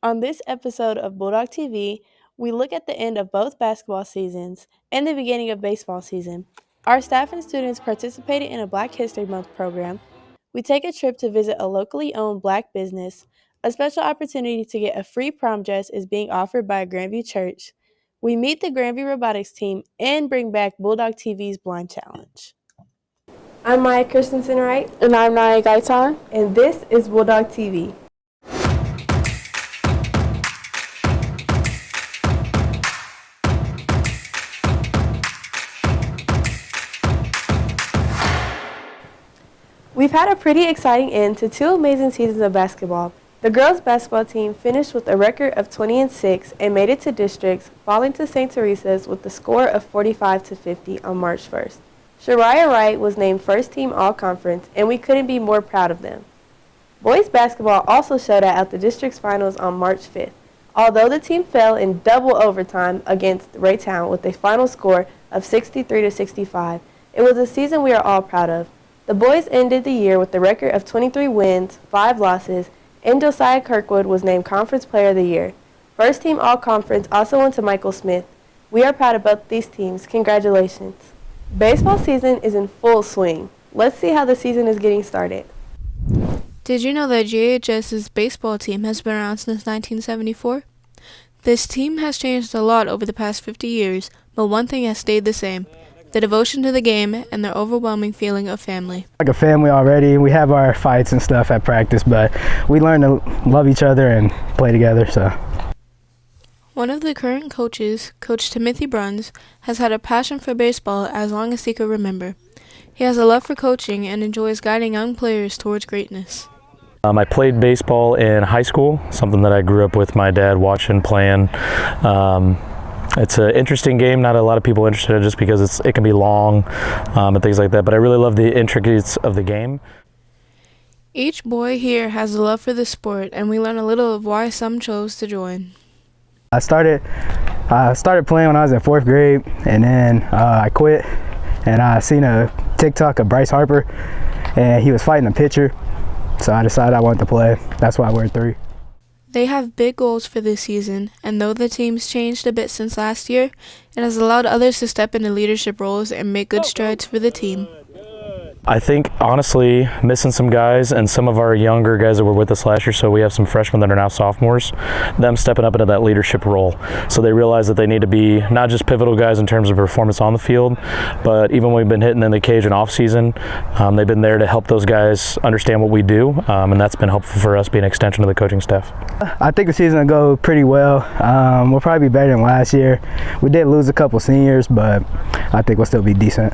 On this episode of Bulldog TV, we look at the end of both basketball seasons and the beginning of baseball season. Our staff and students participated in a Black History Month program. We take a trip to visit a locally owned Black business. A special opportunity to get a free prom dress is being offered by a Grandview church. We meet the Grandview Robotics team and bring back Bulldog TV's Blind Challenge. I'm Maya Christensen Wright. And I'm Naya Gaitan. And this is Bulldog TV. We've had a pretty exciting end to two amazing seasons of basketball. The girls' basketball team finished with a record of 20-6 and made it to districts, falling to St. Teresa's with the score of 45-50 on March 1st. Shariah Wright was named first team all-conference, and we couldn't be more proud of them. Boys basketball also showed out at the district's finals on March 5th. Although the team fell in double overtime against Raytown with a final score of 63-65, it was a season we are all proud of. The boys ended the year with a record of 23 wins, 5 losses, and Josiah Kirkwood was named Conference Player of the Year. First team all-conference also went to Michael Smith. We are proud of both these teams. Congratulations. Baseball season is in full swing. Let's see how the season is getting started. Did you know that GHS's baseball team has been around since 1974? This team has changed a lot over the past 50 years, but one thing has stayed the same: the devotion to the game and their overwhelming feeling of family. Like a family already. We have our fights and stuff at practice, but we learn to love each other and play together. So, one of the current coaches, Coach Timothy Bruns, has had a passion for baseball as long as he could remember. He has a love for coaching and enjoys guiding young players towards greatness. I played baseball in high school, something that I grew up with my dad watching, playing. It's an interesting game. Not a lot of people interested in it just because it can be long and things like that. But I really love the intricacies of the game. Each boy here has a love for the sport, and we learn a little of why some chose to join. I started playing when I was in 4th grade, and then I quit. And I seen a TikTok of Bryce Harper, and he was fighting a pitcher. So I decided I wanted to play. That's why we're 3. They have big goals for this season, and though the team's changed a bit since last year, it has allowed others to step into leadership roles and make good strides for the team. I think, honestly, missing some guys and some of our younger guys that were with us last year, so we have some freshmen that are now sophomores, them stepping up into that leadership role. So they realize that they need to be not just pivotal guys in terms of performance on the field, but even when we've been hitting in the cage in off-season, they've been there to help those guys understand what we do, and that's been helpful for us being an extension of the coaching staff. I think the season will go pretty well. We'll probably be better than last year. We did lose a couple seniors, but I think we'll still be decent.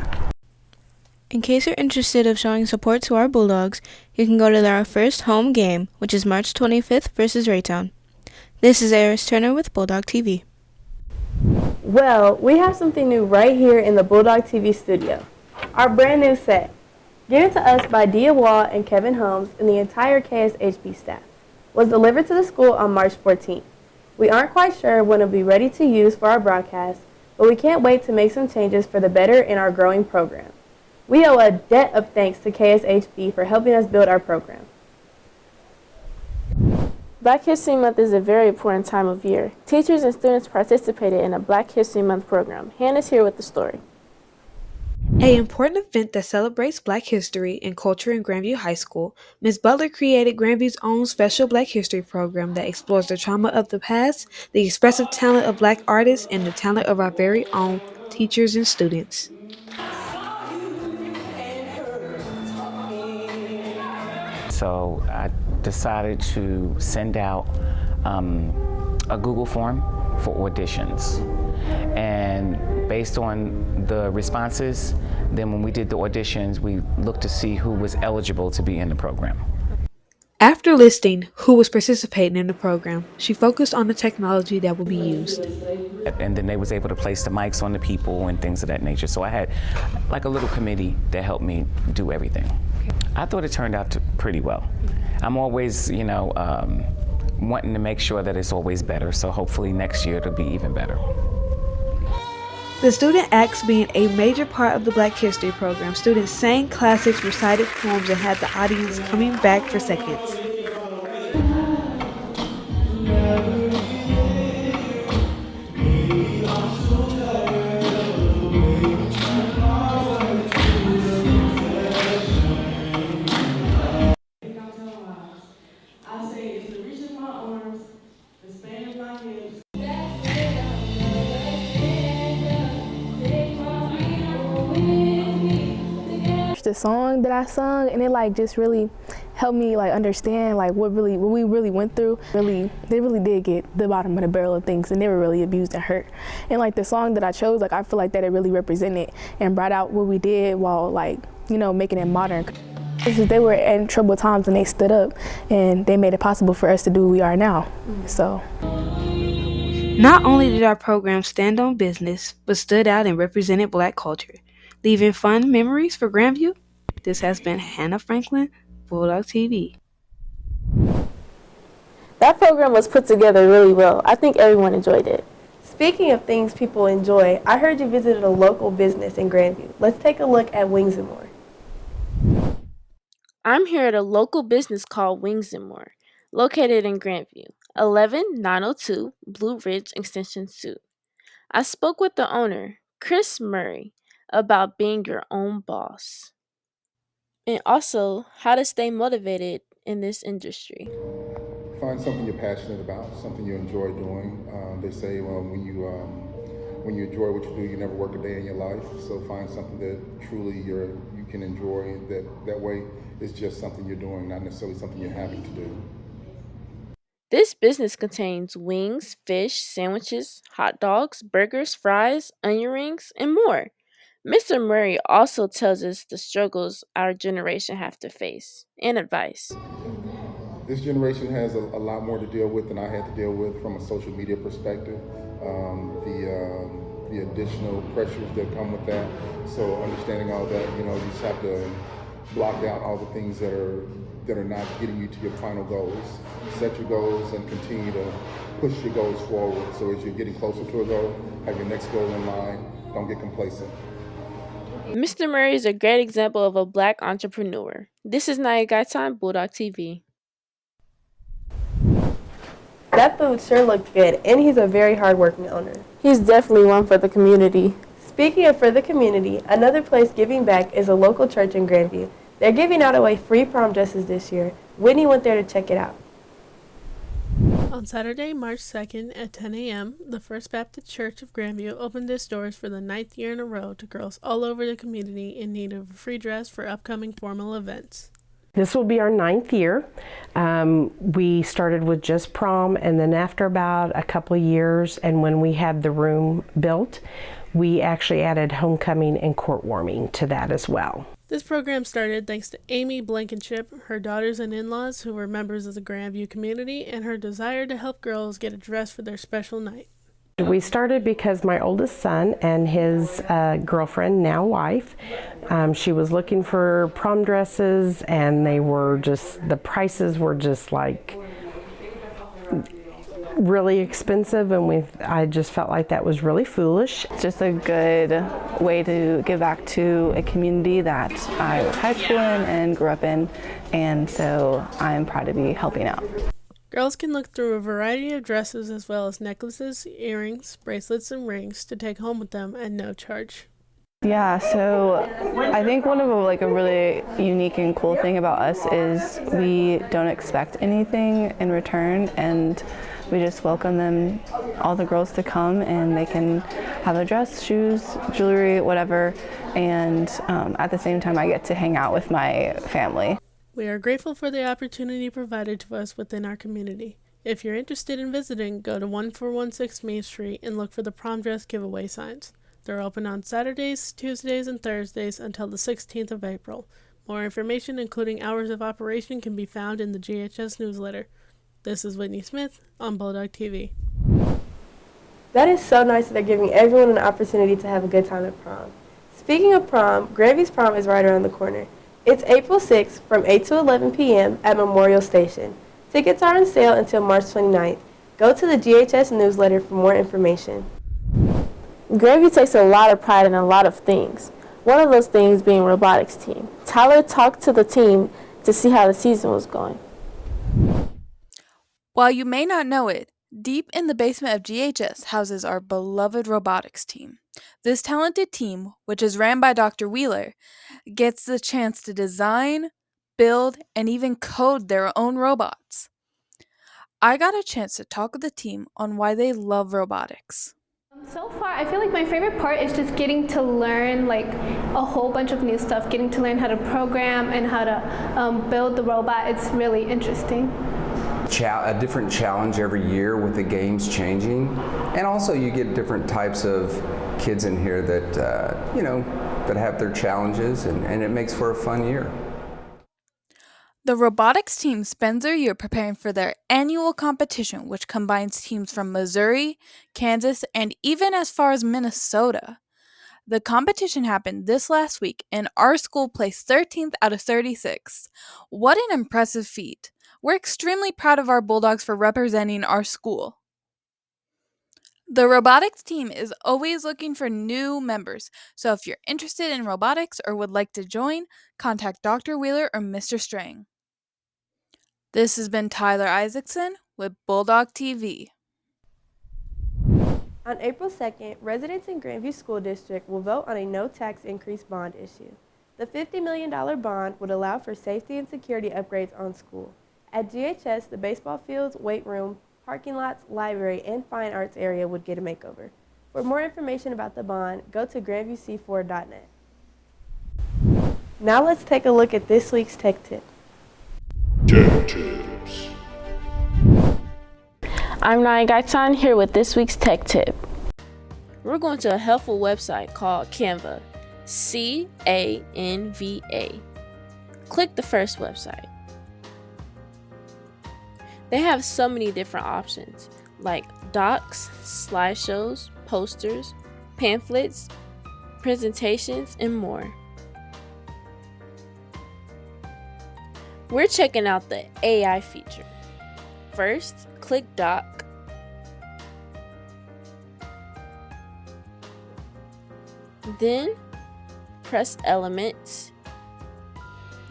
In case you're interested of showing support to our Bulldogs, you can go to their first home game, which is March 25th versus Raytown. This is Eris Turner with Bulldog TV. Well, we have something new right here in the Bulldog TV studio. Our brand new set, given to us by Dia Wall and Kevin Holmes and the entire KSHB staff, was delivered to the school on March 14th. We aren't quite sure when it'll be ready to use for our broadcast, but we can't wait to make some changes for the better in our growing program. We owe a debt of thanks to KSHB for helping us build our program. Black History Month is a very important time of year. Teachers and students participated in a Black History Month program. Hannah's here with the story. An important event that celebrates Black history and culture in Grandview High School, Ms. Butler created Grandview's own special Black history program that explores the trauma of the past, the expressive talent of Black artists, and the talent of our very own teachers and students. So I decided to send out a Google form for auditions. And based on the responses, then when we did the auditions, we looked to see who was eligible to be in the program. After listing who was participating in the program, she focused on the technology that would be used. And then they was able to place the mics on the people and things of that nature. So I had like a little committee that helped me do everything. I thought it turned out pretty well. I'm always, wanting to make sure that it's always better. So hopefully next year it'll be even better. The student acts being a major part of the Black History program. Students sang classics, recited poems, and had the audience coming back for seconds. the song that I sung, and it like just really helped me like understand like what we really went through. They really did get the bottom of the barrel of things, and they were really abused and hurt. And like the song that I chose, like I feel like that it really represented and brought out what we did while like, you know, making it modern. They were in troubled times and they stood up and they made it possible for us to do what we are now. So. Not only did our program stand on business, but stood out and represented Black culture, leaving fun memories for Grandview. This has been Hannah Franklin, Bulldog TV. That program was put together really well. I think everyone enjoyed it. Speaking of things people enjoy, I heard you visited a local business in Grandview. Let's take a look at Wings and More. I'm here at a local business called Wings and More, located in Grandview, 11902 Blue Ridge Extension 2. I spoke with the owner, Chris Murray, about being your own boss and also how to stay motivated in this industry. Find something you're passionate about, something you enjoy doing. They say, well, when you enjoy what you do, you never work a day in your life. So find something that truly you can enjoy. That way, it's just something you're doing, not necessarily something you're happy to do. This business contains wings, fish, sandwiches, hot dogs, burgers, fries, onion rings, and more. Mr. Murray also tells us the struggles our generation have to face and advice. This generation has a lot more to deal with than I had to deal with from a social media perspective. The additional pressures that come with that. So understanding all that, you just have to block out all the things that are not getting you to your final goals. Set your goals and continue to push your goals forward. So as you're getting closer to a goal, have your next goal in mind. Don't get complacent. Mr. Murray is a great example of a Black entrepreneur. This is Naya Gaitan, Bulldog TV. That food sure looked good, and he's a very hardworking owner. He's definitely one for the community. Speaking of for the community, another place giving back is a local church in Grandview. They're giving out away free prom dresses this year. Whitney went there to check it out. On Saturday, March 2nd at 10 a.m., the First Baptist Church of Grandview opened its doors for the 9th year in a row to girls all over the community in need of a free dress for upcoming formal events. This will be our 9th year. We started with just prom, and then after about a couple of years, and when we had the room built, we actually added homecoming and court warming to that as well. This program started thanks to Amy Blankenship, her daughters and in-laws who were members of the Grandview community, and her desire to help girls get a dress for their special night. We started because my oldest son and his girlfriend, now wife, she was looking for prom dresses, and the prices were just like really expensive, and I just felt like that was really foolish. It's just a good way to give back to a community that I went to high school in and grew up in, and so I'm proud to be helping out. Girls can look through a variety of dresses as well as necklaces, earrings, bracelets, and rings to take home with them at no charge. Yeah, so I think one of a really unique and cool thing about us is we don't expect anything in return, and we just welcome them, all the girls, to come, and they can have a dress, shoes, jewelry, whatever, and at the same time I get to hang out with my family. We are grateful for the opportunity provided to us within our community. If you're interested in visiting, go to 1416 Main Street and look for the prom dress giveaway signs. They're open on Saturdays, Tuesdays, and Thursdays until the 16th of April. More information, including hours of operation, can be found in the GHS newsletter. This is Whitney Smith on Bulldog TV. That is so nice that they're giving everyone an opportunity to have a good time at prom. Speaking of prom, Grandview's prom is right around the corner. It's April 6th from 8 to 11 p.m. at Memorial Station. Tickets are on sale until March 29th. Go to the GHS newsletter for more information. Grandview takes a lot of pride in a lot of things. One of those things being robotics team. Tyler talked to the team to see how the season was going. While you may not know it, deep in the basement of GHS houses our beloved robotics team. This talented team, which is ran by Dr. Wheeler, gets the chance to design, build, and even code their own robots. I got a chance to talk with the team on why they love robotics. So far, I feel like my favorite part is just getting to learn like a whole bunch of new stuff, getting to learn how to program and how to build the robot. It's really interesting. A different challenge every year with the games changing, and also you get different types of kids in here that that have their challenges, and it makes for a fun year. The robotics team spends their year preparing for their annual competition, which combines teams from Missouri, Kansas, and even as far as Minnesota. The competition happened this last week, and our school placed 13th out of 36. What an impressive feat! We're extremely proud of our Bulldogs for representing our school. The robotics team is always looking for new members, so if you're interested in robotics or would like to join, contact Dr. Wheeler or Mr. Strang. This has been Tyler Isaacson with Bulldog TV. On April 2nd, residents in Grandview School District will vote on a no-tax increase bond issue. The $50 million bond would allow for safety and security upgrades on school. At GHS, the baseball fields, weight room, parking lots, library, and fine arts area would get a makeover. For more information about the bond, go to grandviewc4.net. Now let's take a look at this week's Tech Tip. Tech Tips. I'm Naya Gaitan here with this week's Tech Tip. We're going to a helpful website called Canva, C-A-N-V-A. Click the first website. They have so many different options like docs, slideshows, posters, pamphlets, presentations, and more. We're checking out the AI feature. First, click Doc. Then, press Elements.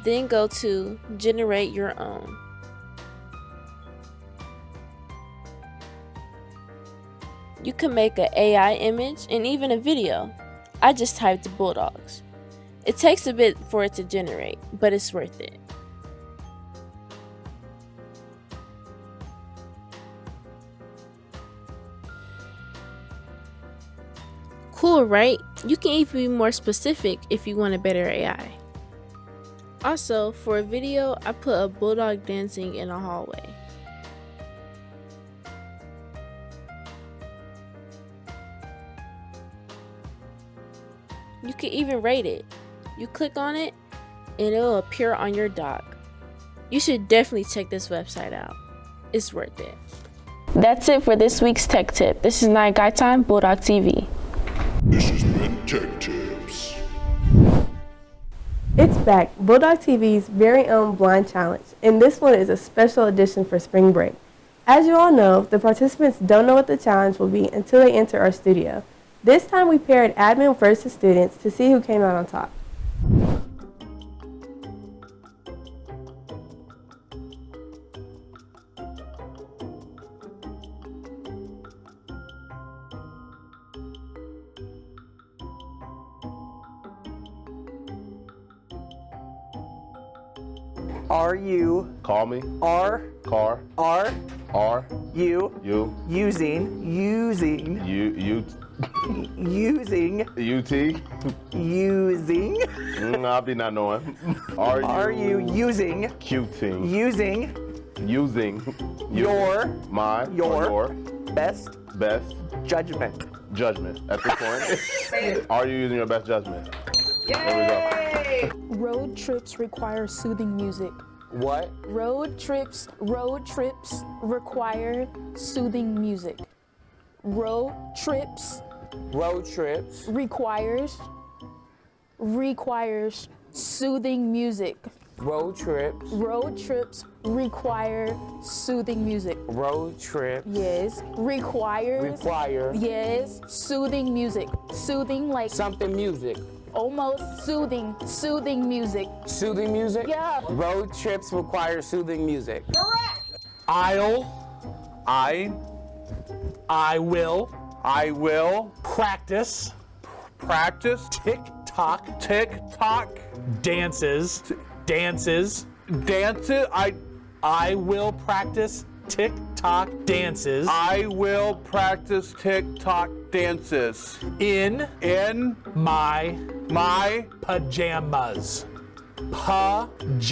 Then go to Generate Your Own. You can make an AI image and even a video. I just typed Bulldogs. It takes a bit for it to generate, but it's worth it. Cool, right? You can even be more specific if you want a better AI. Also, for a video, I put a bulldog dancing in a hallway. You can even rate it. You click on it, and it will appear on your doc. You should definitely check this website out. It's worth it. That's it for this week's Tech Tip. This is Naya Gaitan, Bulldog TV. This has been Tech Tips. It's back, Bulldog TV's very own blind challenge, and this one is a special edition for spring break. As you all know, the participants don't know what the challenge will be until they enter our studio. This time we paired admin versus students to see who came out on top. Are you call me are car are are you using you using using using I'll be not knowing. Are you using using your best judgment at this point? Are you using your best judgment? There we go. Road trips require soothing music. What? Road trips require soothing music. Road trips requires soothing music. Road trips require soothing music. Road trips. Yes. Require. Yes. Soothing music. Soothing like something music. Almost soothing music. Soothing music? Yeah. Road trips require soothing music. Correct. I will practice TikTok dances. I will practice TikTok dances. I will practice TikTok dances in my pajamas. Pajamas.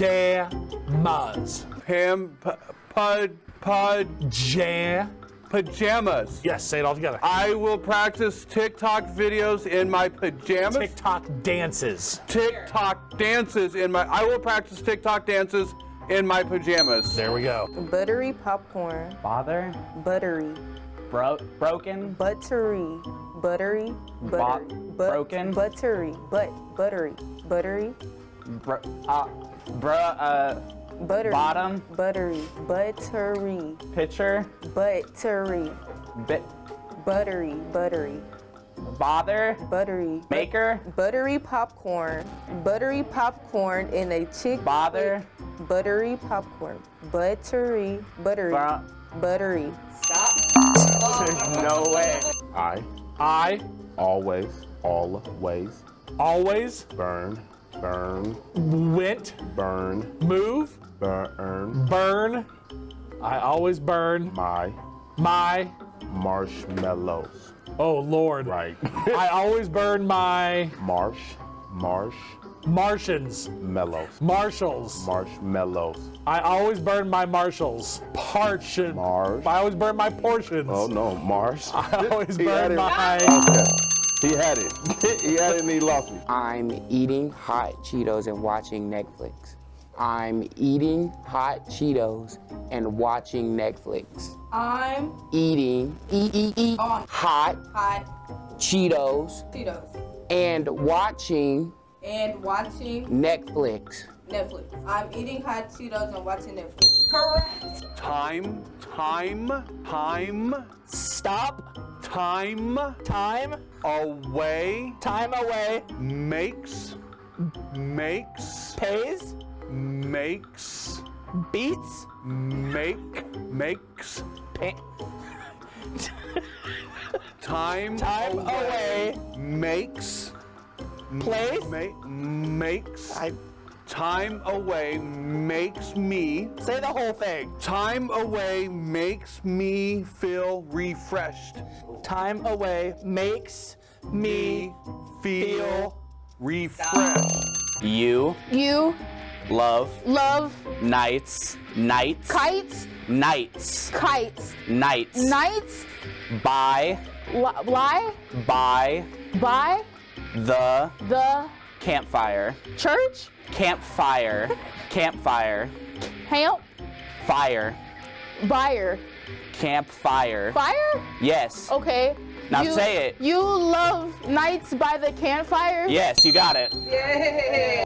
Pajamas. Yes, say it all together. I will practice TikTok videos in my pajamas. TikTok dances. TikTok dances in my. I will practice TikTok dances in my pajamas. There we go. Buttery popcorn. Bother. Buttery. Broken. Buttery. Buttery. Broken. Buttery. Buttery. Buttery. Buttery. Bottom. Buttery. Buttery. Pitcher. Buttery. Buttery. Buttery. Bother. Buttery. Maker. Buttery popcorn. Buttery popcorn in a chick. Bother. Buttery popcorn. Buttery. Buttery. Buttery. Stop. There's no way. I always burn. Went. Burn. Move. Burn. I always burn. My marshmallows. Oh, Lord. Right. I always burn my Martians. Marshalls. Marshmallows. I always burn my Marshalls. I always burn my portions. Oh no, Mars. I always burn my. Okay. He had it. He had it and he lost me. I'm eating hot Cheetos and watching Netflix. I'm eating hot Cheetos and watching Netflix. I'm Eating hot Cheetos and watching Netflix. I'm eating hot Cheetos and watching Netflix. Correct. Time. Stop. Time away. Time away. Makes. Pays. Makes. Beats. Makes. Time away. Makes. Place. Makes. Time away makes me. Say the whole thing. Time away makes me feel refreshed. Time away makes me feel refreshed. You love nights, kites, nights, kites, nights, nights, by by the campfire, church, campfire, camp, fire, buyer, campfire, fire? yes, Okay. Now say it. You love nights by the campfire? Yes, you got it. Yeah.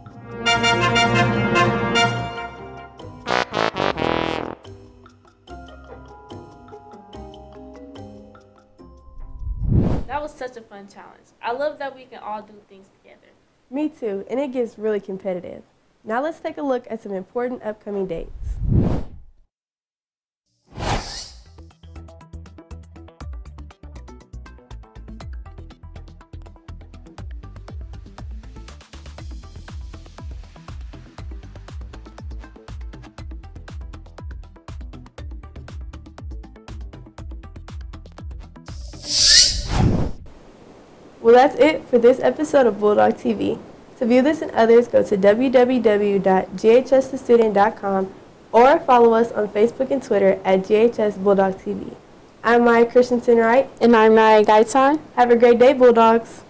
That was such a fun challenge. I love that we can all do things together. Me too, and it gets really competitive. Now let's take a look at some important upcoming dates. Well, that's it for this episode of Bulldog TV. To view this and others, go to www.ghsthestudent.com or follow us on Facebook and Twitter at GHS Bulldog TV. I'm Maya Christensen-Wright. And I'm Naya Gaitan. Have a great day, Bulldogs.